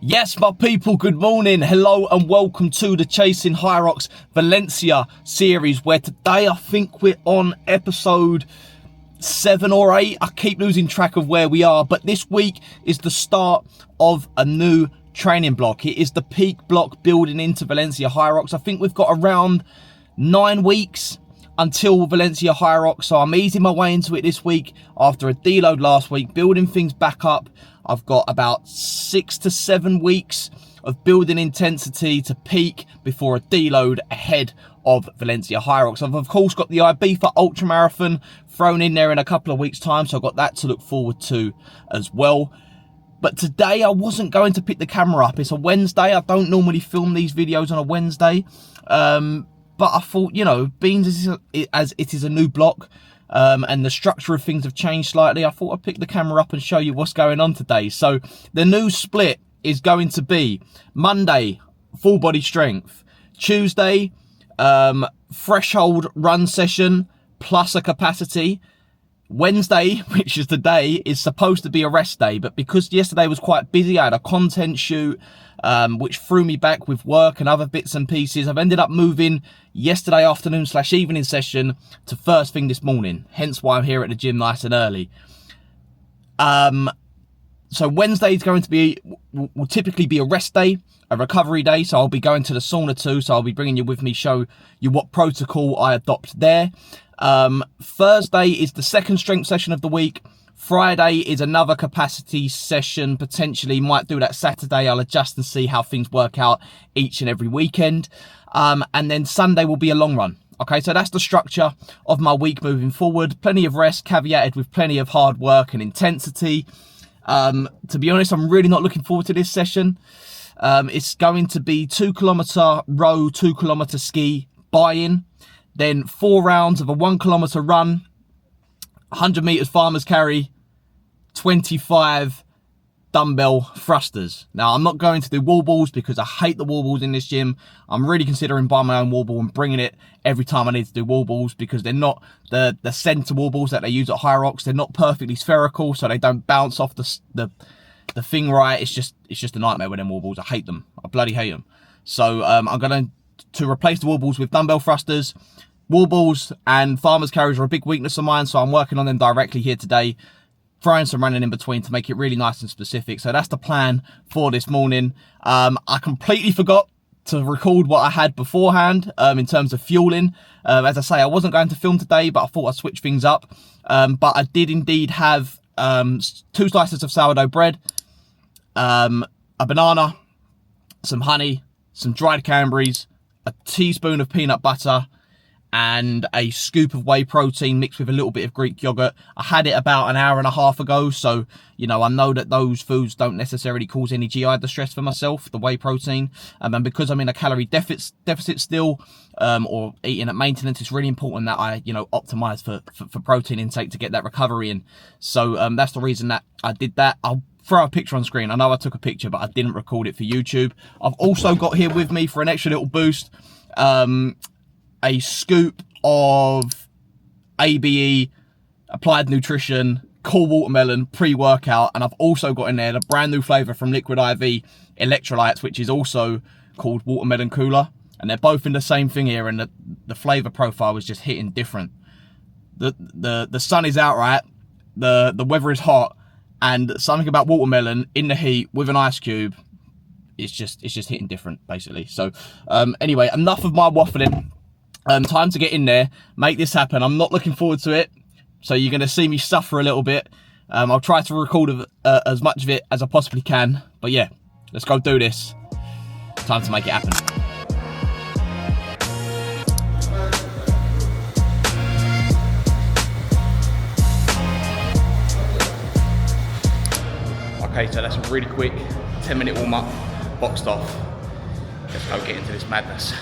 Yes, my people, good morning, hello and welcome to the Chasing Hyrox Valencia Series, where today I think we're on episode 7 or 8. I keep losing track of where we are, but this week is the start of a new training block. It is the peak block building into Valencia Hyrox. I think we've got around 9 weeks until Valencia Hyrox, so I'm easing my way into it this week after a deload last week, building things back up. I've got about 6 to 7 weeks of building intensity to peak before a deload ahead of Valencia Hyrox. I've of course got the IB for Ultra Marathon thrown in there in a couple of weeks time, so I've got that to look forward to as well. But today I wasn't going to pick the camera up. It's a Wednesday. I don't normally film these videos on a Wednesday. But I thought, you know, being as it is a new block, and the structure of things have changed slightly, I thought I'd pick the camera up and show you what's going on today. So the new split is going to be Monday, full body strength. Tuesday, threshold run session plus a capacity. Wednesday, which is today, is supposed to be a rest day, but because yesterday was quite busy, I had a content shoot, which threw me back with work and other bits and pieces. I've ended up moving yesterday afternoon / evening session to first thing this morning, hence why I'm here at the gym nice and early. So Wednesday is going to be, will typically be a rest day, a recovery day, so I'll be going to the sauna too, so I'll be bringing you with me, show you what protocol I adopt there. Thursday is the second strength session of the week. Friday is another capacity session, potentially might do that Saturday. I'll adjust and see how things work out each and every weekend. And then Sunday will be a long run. Okay, so that's the structure of my week moving forward. Plenty of rest, caveated with plenty of hard work and intensity. To be honest, I'm really not looking forward to this session. It's going to be 2 kilometer row, 2 kilometer ski, buy-in. Then 4 rounds of a 1 kilometer run, 100 meters farmer's carry, 25 dumbbell thrusters. Now, I'm not going to do wall balls because I hate the wall balls in this gym. I'm really considering buying my own wall ball and bringing it every time I need to do wall balls, because they're not the center wall balls that they use at Hyrox. They're not perfectly spherical, so they don't bounce off the thing right. It's just a nightmare with them wall balls. I hate them. I bloody hate them. So I'm going to replace the wall balls with dumbbell thrusters. Wall balls and farmer's carries are a big weakness of mine, so I'm working on them directly here today, throwing some running in between to make it really nice and specific. So that's the plan for this morning. I completely forgot to record what I had beforehand in terms of fueling. As I say, I wasn't going to film today, but I thought I'd switch things up. But I did indeed have 2 slices of sourdough bread, a banana, some honey, some dried cranberries, a teaspoon of peanut butter, and a scoop of whey protein mixed with a little bit of Greek yogurt. I had it about an hour and a half ago, so, you know, I know that those foods don't necessarily cause any GI distress for myself, the whey protein. And because I'm in a calorie deficit still, or eating at maintenance, it's really important that I, you know, optimize for protein intake to get that recovery in. So that's the reason that I did that. I'll throw a picture on screen. I know I took a picture, but I didn't record it for YouTube. I've also got here with me for an extra little boost, a scoop of ABE, Applied Nutrition, Cool Watermelon pre-workout, and I've also got in there the brand new flavour from Liquid IV, Electrolytes, which is also called Watermelon Cooler, and they're both in the same thing here, and the flavour profile is just hitting different. The sun is out, right? The weather is hot, and something about watermelon in the heat with an ice cube, it's just hitting different, basically. So anyway, enough of my waffling. Time to get in there, make this happen. I'm not looking forward to it, so you're going to see me suffer a little bit. I'll try to record as much of it as I possibly can, but yeah, let's go do this. Time to make it happen. Okay, so that's a really quick 10-minute warm-up, boxed off. Let's go get into this madness.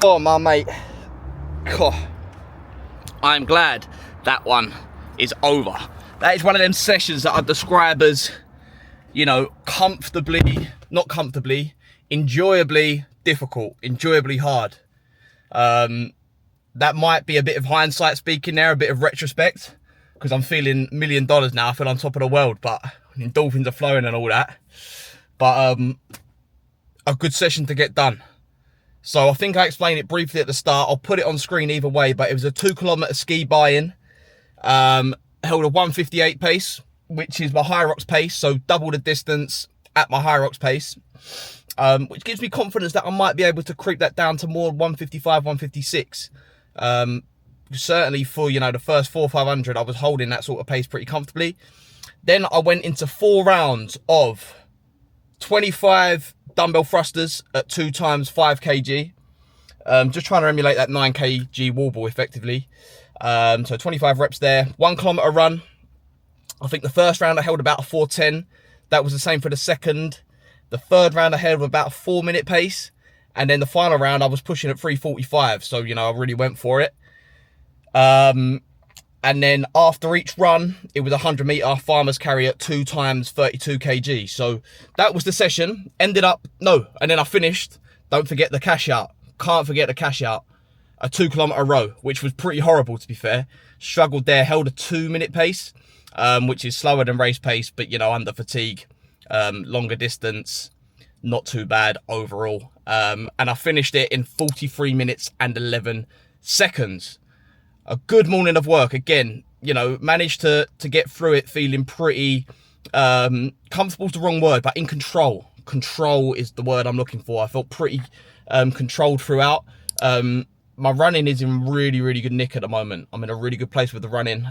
Oh, my mate. God. I'm glad that one is over. That is one of them sessions that I describe as, you know, not comfortably, enjoyably difficult, enjoyably hard. That might be a bit of hindsight speaking there, a bit of retrospect, because I'm feeling $1 million now. I feel on top of the world, but endorphins are flowing and all that. But a good session to get done. So I think I explained it briefly at the start. I'll put it on screen either way, but it was a 2 kilometer ski buy-in. Held a 158 pace, which is my Hyrox pace, so double the distance at my Hyrox pace, which gives me confidence that I might be able to creep that down to more 155, 156. Certainly for, you know, the first 400 or 500, I was holding that sort of pace pretty comfortably. Then I went into 4 rounds of 25 dumbbell thrusters at 2 times 5 kg. Just trying to emulate that 9 kg wall ball effectively. So 25 reps there. 1 kilometer run. I think the first round I held about a 4:10. That was the same for the second. The third round I held about a 4-minute pace. And then the final round I was pushing at 3:45. So, you know, I really went for it. And then after each run, it was a 100 meter farmer's carry at 2 times 32 kg. So that was the session. And then I finished. Don't forget the cash out. Can't forget the cash out. A 2 kilometer row, which was pretty horrible to be fair. Struggled there, held a 2-minute pace, which is slower than race pace, but you know, under fatigue, longer distance, not too bad overall. And I finished it in 43 minutes and 11 seconds. A good morning of work. Again, you know, managed to get through it feeling pretty, comfortable is the wrong word, but in control. Control is the word I'm looking for. I felt pretty controlled throughout. My running is in really, really good nick at the moment. I'm in a really good place with the running.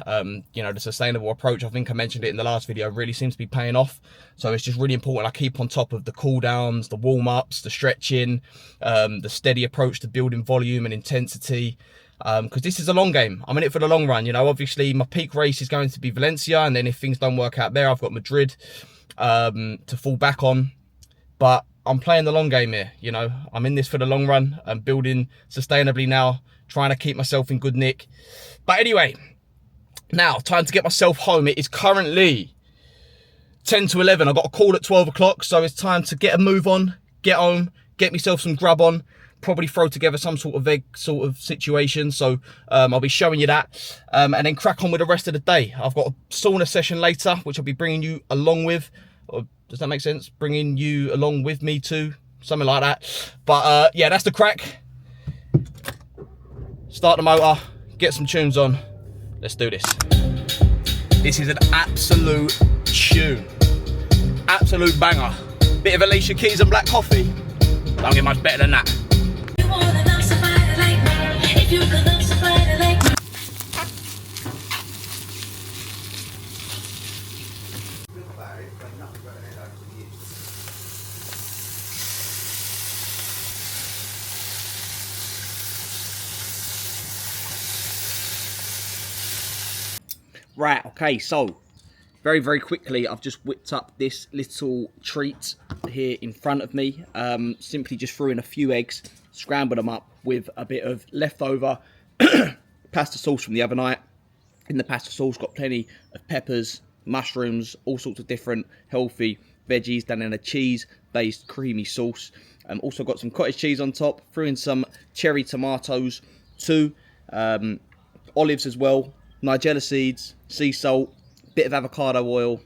You know, the sustainable approach, I think I mentioned it in the last video, really seems to be paying off. So it's just really important I keep on top of the cool downs, the warm-ups, the stretching, the steady approach to building volume and intensity. Because this is a long game. I'm in it for the long run. You know, obviously my peak race is going to be Valencia, and then if things don't work out there, I've got Madrid to fall back on. But I'm playing the long game here. You know, I'm in this for the long run. I'm building sustainably now, trying to keep myself in good nick. But anyway, now time to get myself home. It is currently 10 to 11. I got a call at 12 o'clock, so it's time to get a move on, get home, get myself some grub on. Probably throw together some sort of egg sort of situation. So I'll be showing you that and then crack on with the rest of the day. I've got a sauna session later, which I'll be bringing you along with. Or, does that make sense? Bringing you along with me too, something like that. But yeah, that's the crack. Start the motor, get some tunes on. Let's do this. This is an absolute tune. Absolute banger. Bit of Alicia Keys and black coffee. Don't get much better than that. Right, okay, so very, very quickly, I've just whipped up this little treat here in front of me. Simply just threw in a few eggs, scrambled them up with a bit of leftover pasta sauce from the other night. In the pasta sauce, got plenty of peppers, mushrooms, all sorts of different healthy veggies, done in a cheese-based creamy sauce. Also got some cottage cheese on top, threw in some cherry tomatoes too, olives as well, nigella seeds, sea salt, bit of avocado oil.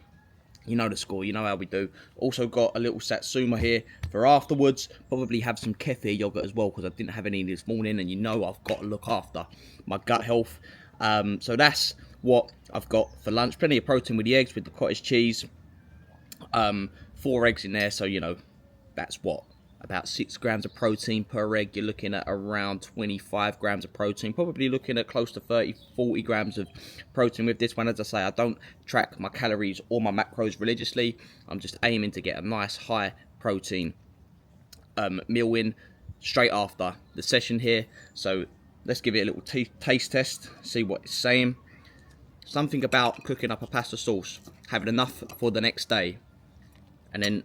You know the score, you know how we do. Also got a little satsuma here for afterwards. Probably have some kefir yogurt as well, because I didn't have any this morning, and you know I've got to look after my gut health. So that's what I've got for lunch. Plenty of protein with the eggs, with the cottage cheese. 4 eggs in there, so you know, that's what? About 6 grams of protein per egg. You're looking at around 25 grams of protein. Probably looking at close to 30, 40 grams of protein with this one. As I say, I don't track my calories or my macros religiously. I'm just aiming to get a nice high protein meal in straight after the session here. So let's give it a little taste test, see what it's saying. Something about cooking up a pasta sauce, having enough for the next day, and then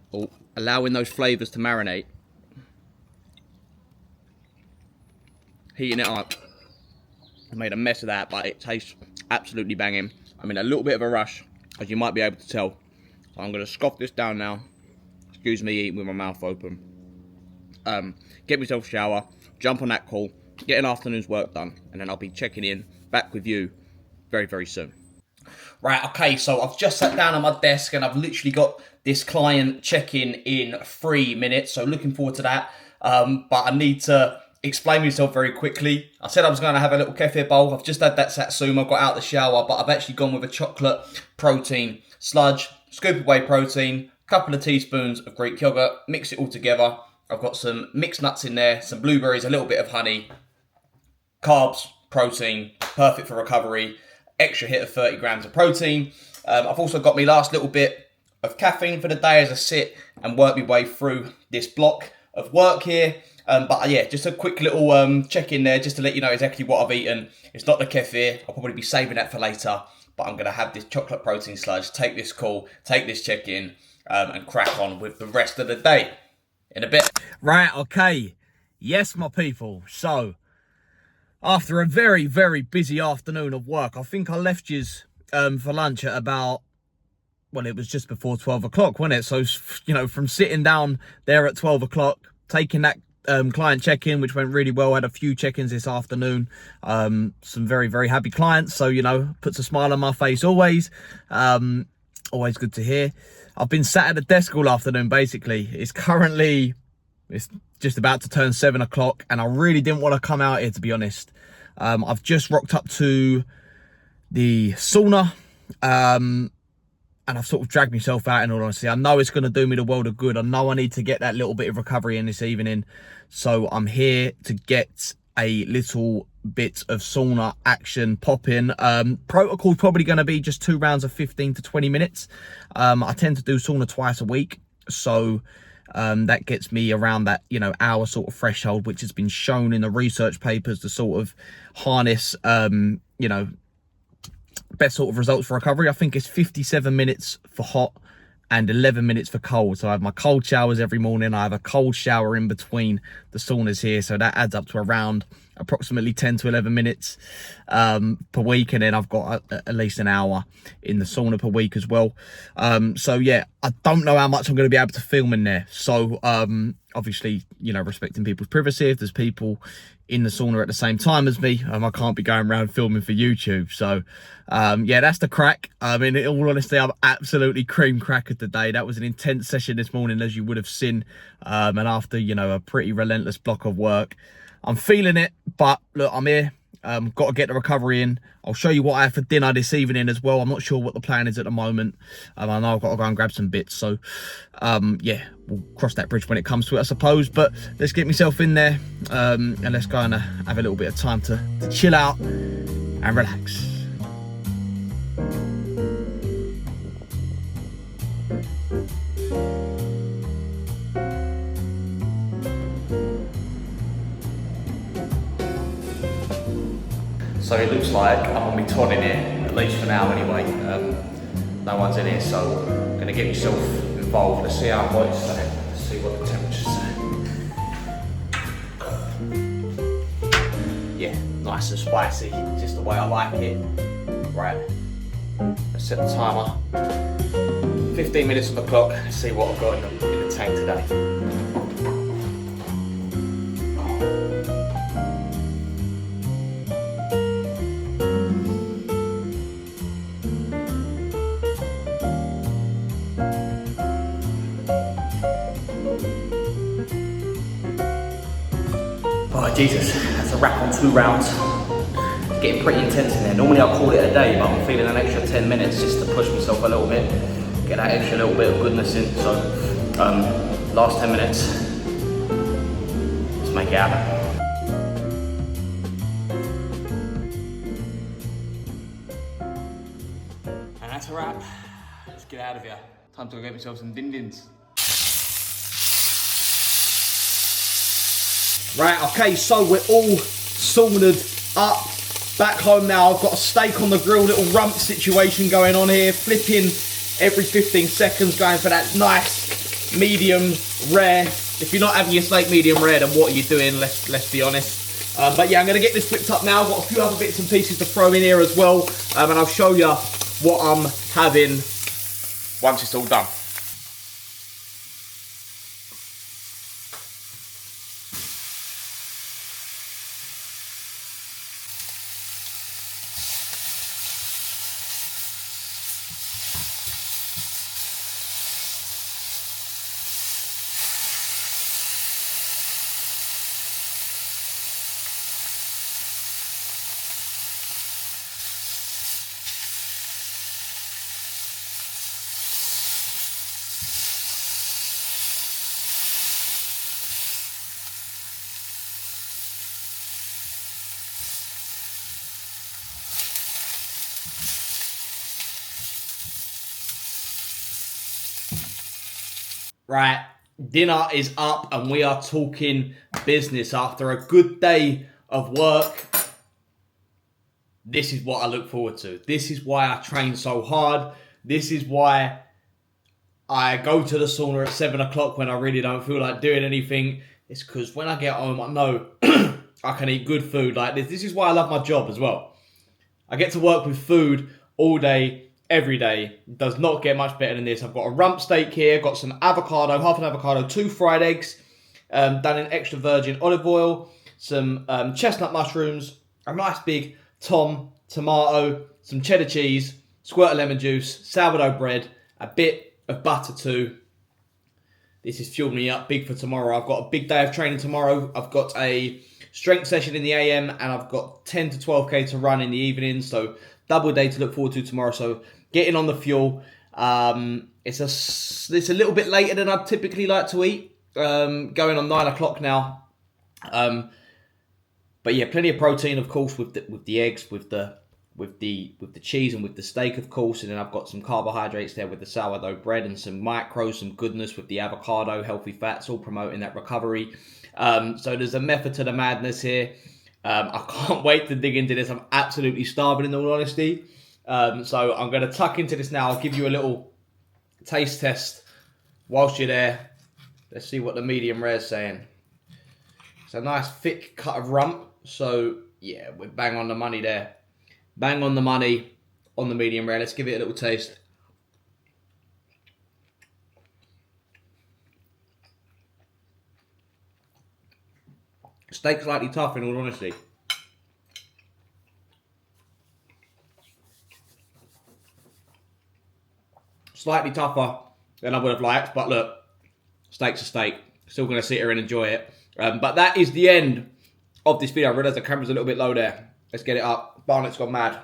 allowing those flavours to marinate. heating it up. I made a mess of that, but it tastes absolutely banging. I'm in a little bit of a rush, as you might be able to tell. So I'm going to scoff this down now. Excuse me eating with my mouth open. Get myself a shower, jump on that call, get an afternoon's work done, and then I'll be checking in back with you very, very soon. Right, okay, so I've just sat down on my desk and I've literally got this client check-in in 3 minutes, so looking forward to that. But I need to explain myself very quickly. I said I was going to have a little kefir bowl. I've just had that satsuma, got out the shower, but I've actually gone with a chocolate protein sludge, scoop away protein, couple of teaspoons of Greek yogurt, mix it all together. I've got some mixed nuts in there, some blueberries, a little bit of honey, carbs, protein, perfect for recovery, extra hit of 30 grams of protein. I've also got my last little bit of caffeine for the day as I sit and work my way through this block of work here. But yeah, just a quick little check in there just to let you know exactly what I've eaten. It's not the kefir. I'll probably be saving that for later, but I'm going to have this chocolate protein sludge, take this call, take this check in, and crack on with the rest of the day in a bit. Right, okay. Yes, my people. So, after a very, very busy afternoon of work, I think I left yous for lunch at about, well, it was just before 12 o'clock, wasn't it? So, you know, from sitting down there at 12 o'clock, taking that client check-in, which went really well. I had a few check-ins this afternoon. Some very, very happy clients. So, you know, puts a smile on my face always. Always good to hear. I've been sat at the desk all afternoon, basically. It's just about to turn 7 o'clock, and I really didn't want to come out here, to be honest. I've just rocked up to the sauna, and I've sort of dragged myself out, in all honesty. I know it's going to do me the world of good. I know I need to get that little bit of recovery in this evening. So I'm here to get a little bit of sauna action popping. Protocol's probably going to be just 2 rounds of 15 to 20 minutes. I tend to do sauna twice a week. So that gets me around that, you know, hour sort of threshold, which has been shown in the research papers to sort of harness, you know, best sort of results for recovery. I think it's 57 minutes for hot and 11 minutes for cold. So I have my cold showers every morning. I have a cold shower in between the saunas here. So that adds up to around approximately 10 to 11 minutes per week. And then I've got at least an hour in the sauna per week as well. So yeah, I don't know how much I'm going to be able to film in there. So obviously, you know, respecting people's privacy. If there's people in the sauna at the same time as me, I can't be going around filming for YouTube. So yeah, that's the crack. I mean, in all honesty, I'm absolutely cream crackered today. That was an intense session this morning, as you would have seen. And after, you know, a pretty relentless block of work, I'm feeling it. But look, I'm here. Got to get the recovery in. I'll show you what I have for dinner this evening as well. I'm not sure what the plan is at the moment. I know I've got to go and grab some bits. So yeah, we'll cross that bridge when it comes to it, I suppose. But let's get myself in there and let's go and have a little bit of time to chill out and relax. So it looks like I'm on my ton in here, at least for now anyway. No one's in here, so I'm going to get myself involved. Let's see how hot it's saying. Let's see what the temperature's saying. Yeah, nice and spicy, just the way I like it. Right, let's set the timer. 15 minutes on the clock. Let's see what I've got in the tank today. Oh Jesus, that's a wrap on 2 rounds. It's getting pretty intense in there. Normally I'll call it a day, but I'm feeling an extra 10 minutes just to push myself a little bit, get that extra little bit of goodness in. So, last 10 minutes, let's make it happen. And that's a wrap. Let's get out of here. Time to go get myself some din-dins. Right, okay, so we're all saunaed up, back home now. I've got a steak on the grill, little rump situation going on here, flipping every 15 seconds, going for that nice medium rare. If you're not having your steak medium rare, then what are you doing? Let's be honest. But yeah, I'm going to get this flipped up now. I've got a few other bits and pieces to throw in here as well. And I'll show you what I'm having once it's all done. Right, dinner is up and we are talking business. After a good day of work, this is what I look forward to. This is why I train so hard. This is why I go to the sauna at 7 o'clock when I really don't feel like doing anything. It's because when I get home, I know I can eat good food like this. This is why I love my job as well. I get to work with food all day, every day. It does not get much better than this. I've got a rump steak here, got some avocado, half an avocado, 2 fried eggs, done in extra virgin olive oil, some chestnut mushrooms, a nice big tomato, some cheddar cheese, squirt of lemon juice, sourdough bread, a bit of butter too. This is fueling me up big for tomorrow. I've got a big day of training tomorrow. I've got a strength session in the AM and I've got 10 to 12k to run in the evening. So double day to look forward to tomorrow. So getting on the fuel. It's a little bit later than I'd typically like to eat. Going on 9 o'clock now. But yeah, plenty of protein, of course, with the eggs, with the cheese, and with the steak, of course. And then I've got some carbohydrates there with the sourdough bread and some macros, some goodness with the avocado, healthy fats, all promoting that recovery. So there's a method to the madness here. I can't wait to dig into this. I'm absolutely starving, in all honesty. So I'm going to tuck into this now. I'll give you a little taste test whilst you're there. Let's see what the medium rare is saying. It's a nice thick cut of rump. So yeah, we're bang on the money there. Bang on the money on the medium rare. Let's give it a little taste. Steak slightly tough, in all honesty. Slightly tougher than I would have liked, but look, steak's a steak. Still going to sit here and enjoy it. But that is the end of this video. I realise the camera's a little bit low there. Let's get it up. Barnett's gone mad.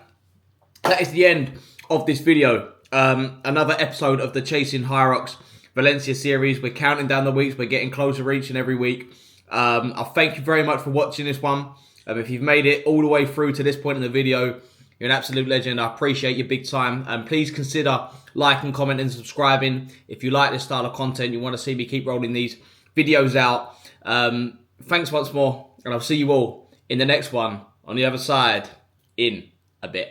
That is the end of this video. Another episode of the Chasing Hyrox Valencia Series. We're counting down the weeks. We're getting closer each and every week. I thank you very much for watching this one. If you've made it all the way through to this point in the video, you're an absolute legend. I appreciate you big time. And please consider liking, commenting, and subscribing. If you like this style of content, you want to see me keep rolling these videos out. Thanks once more, and I'll see you all in the next one on the other side in a bit.